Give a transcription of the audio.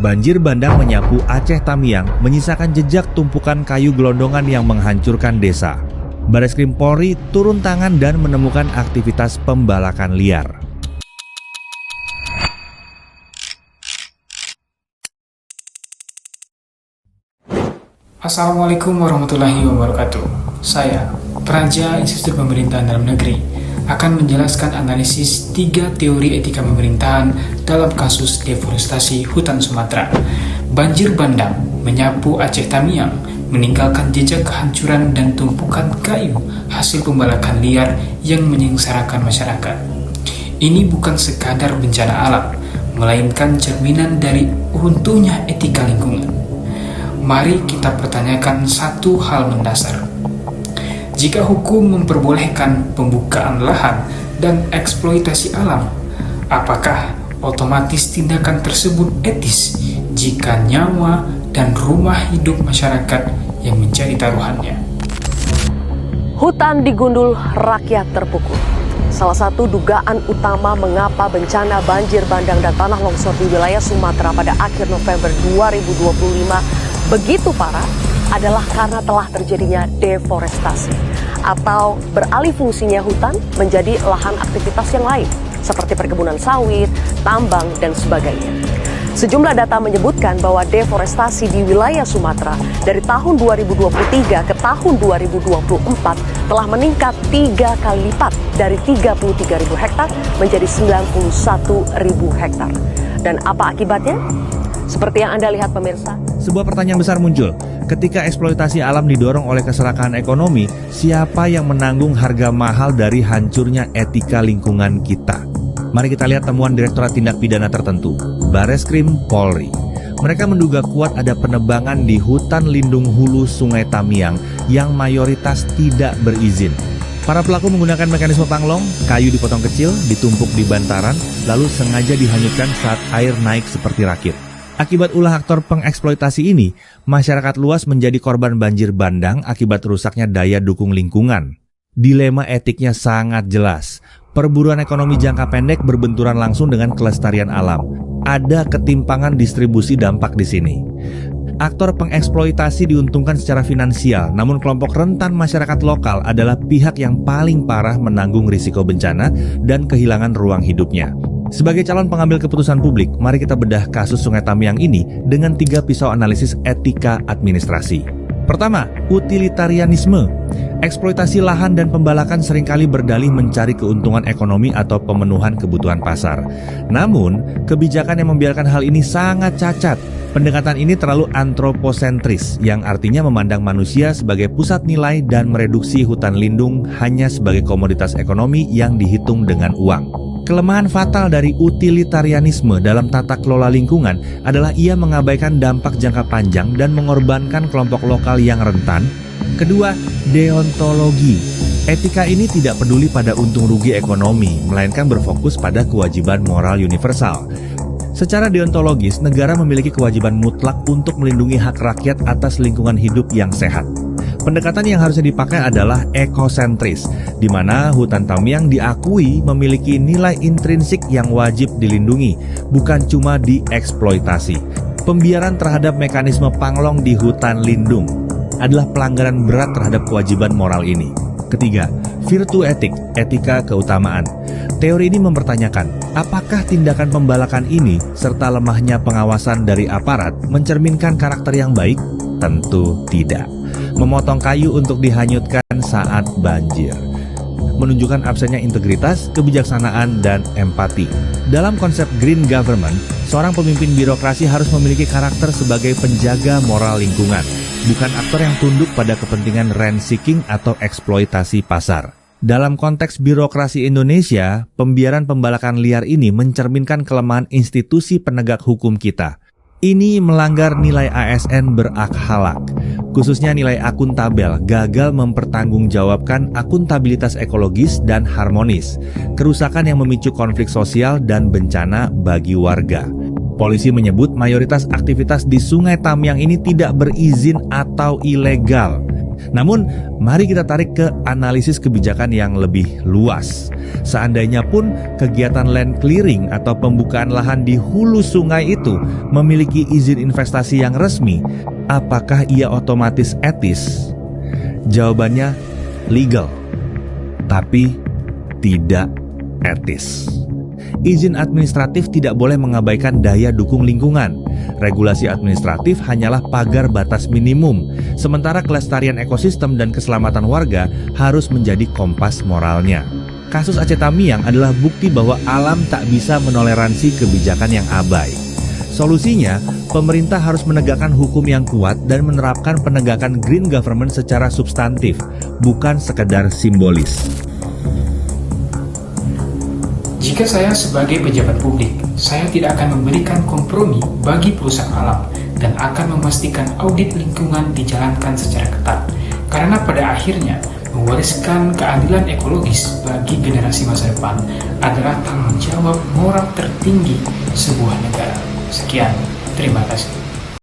Banjir bandang menyapu Aceh Tamiang, menyisakan jejak tumpukan kayu gelondongan yang menghancurkan desa. Bareskrim Polri turun tangan dan menemukan aktivitas pembalakan liar. Assalamualaikum warahmatullahi wabarakatuh. Saya, Praja Institut Pemerintahan Dalam Negeri, akan menjelaskan analisis 3 teori etika pemerintahan dalam kasus deforestasi hutan Sumatera. Banjir bandang menyapu Aceh Tamiang, meninggalkan jejak kehancuran dan tumpukan kayu hasil pembalakan liar yang menyengsarakan masyarakat. Ini bukan sekadar bencana alam, melainkan cerminan dari runtuhnya etika lingkungan. Mari kita pertanyakan satu hal mendasar. Jika hukum memperbolehkan pembukaan lahan dan eksploitasi alam, apakah otomatis tindakan tersebut etis jika nyawa dan rumah hidup masyarakat yang menjadi taruhannya? Hutan digundul, rakyat terpukul. Salah satu dugaan utama mengapa bencana banjir bandang dan tanah longsor di wilayah Sumatera pada akhir November 2025 begitu parah adalah karena telah terjadinya deforestasi atau beralih fungsinya hutan menjadi lahan aktivitas yang lain seperti perkebunan sawit, tambang, dan sebagainya. Sejumlah data menyebutkan bahwa deforestasi di wilayah Sumatera dari tahun 2023 ke tahun 2024 telah meningkat 3 kali lipat dari 33.000 hektar menjadi 91.000 hektar. Dan apa akibatnya? Seperti yang Anda lihat pemirsa. Sebuah pertanyaan besar muncul. Ketika eksploitasi alam didorong oleh keserakahan ekonomi, siapa yang menanggung harga mahal dari hancurnya etika lingkungan kita? Mari kita lihat temuan Direktorat Tindak Pidana Tertentu, Bareskrim Polri. Mereka menduga kuat ada penebangan di hutan lindung hulu Sungai Tamiang yang mayoritas tidak berizin. Para pelaku menggunakan mekanisme panglong, kayu dipotong kecil, ditumpuk di bantaran, lalu sengaja dihanyutkan saat air naik seperti rakit. Akibat ulah aktor pengeksploitasi ini, masyarakat luas menjadi korban banjir bandang akibat rusaknya daya dukung lingkungan. Dilema etiknya sangat jelas. Perburuan ekonomi jangka pendek berbenturan langsung dengan kelestarian alam. Ada ketimpangan distribusi dampak di sini. Aktor pengeksploitasi diuntungkan secara finansial, namun kelompok rentan masyarakat lokal adalah pihak yang paling parah menanggung risiko bencana dan kehilangan ruang hidupnya. Sebagai calon pengambil keputusan publik, mari kita bedah kasus Sungai Tamiang ini dengan 3 pisau analisis etika administrasi. Pertama, utilitarianisme. Eksploitasi lahan dan pembalakan seringkali berdalih mencari keuntungan ekonomi atau pemenuhan kebutuhan pasar. Namun, kebijakan yang membiarkan hal ini sangat cacat. Pendekatan ini terlalu antroposentris, yang artinya memandang manusia sebagai pusat nilai dan mereduksi hutan lindung hanya sebagai komoditas ekonomi yang dihitung dengan uang. Kelemahan fatal dari utilitarianisme dalam tata kelola lingkungan adalah ia mengabaikan dampak jangka panjang dan mengorbankan kelompok lokal yang rentan. Kedua, deontologi. Etika ini tidak peduli pada untung rugi ekonomi, melainkan berfokus pada kewajiban moral universal. Secara deontologis, negara memiliki kewajiban mutlak untuk melindungi hak rakyat atas lingkungan hidup yang sehat. Pendekatan yang harusnya dipakai adalah ekosentris, di mana hutan Tamiang diakui memiliki nilai intrinsik yang wajib dilindungi, bukan cuma dieksploitasi. Pembiaran terhadap mekanisme panglong di hutan lindung adalah pelanggaran berat terhadap kewajiban moral ini. Ketiga, virtu etik, etika keutamaan. Teori ini mempertanyakan, apakah tindakan pembalakan ini serta lemahnya pengawasan dari aparat mencerminkan karakter yang baik? Tentu tidak. Memotong kayu untuk dihanyutkan saat banjir menunjukkan absennya integritas, kebijaksanaan, dan empati. Dalam konsep green government, seorang pemimpin birokrasi harus memiliki karakter sebagai penjaga moral lingkungan, bukan aktor yang tunduk pada kepentingan rent seeking atau eksploitasi pasar. Dalam konteks birokrasi Indonesia, pembiaran pembalakan liar ini mencerminkan kelemahan institusi penegak hukum kita. Ini melanggar nilai ASN berakhlak, khususnya nilai akuntabel, gagal mempertanggungjawabkan akuntabilitas ekologis dan harmonis, kerusakan yang memicu konflik sosial dan bencana bagi warga. Polisi menyebut mayoritas aktivitas di Sungai Tamiang ini tidak berizin atau ilegal. Namun, mari kita tarik ke analisis kebijakan yang lebih luas. Seandainya pun kegiatan land clearing atau pembukaan lahan di hulu sungai itu memiliki izin investasi yang resmi, apakah ia otomatis etis? Jawabannya legal, tapi tidak etis. Izin administratif tidak boleh mengabaikan daya dukung lingkungan. Regulasi administratif hanyalah pagar batas minimum, sementara kelestarian ekosistem dan keselamatan warga harus menjadi kompas moralnya. Kasus Aceh Tamiang adalah bukti bahwa alam tak bisa menoleransi kebijakan yang abai. Solusinya, pemerintah harus menegakkan hukum yang kuat dan menerapkan penegakan green government secara substantif, bukan sekedar simbolis. Jika saya sebagai pejabat publik, saya tidak akan memberikan kompromi bagi perusak alam dan akan memastikan audit lingkungan dijalankan secara ketat. Karena pada akhirnya, mewariskan keadilan ekologis bagi generasi masa depan adalah tanggung jawab moral tertinggi sebuah negara. Sekian, terima kasih.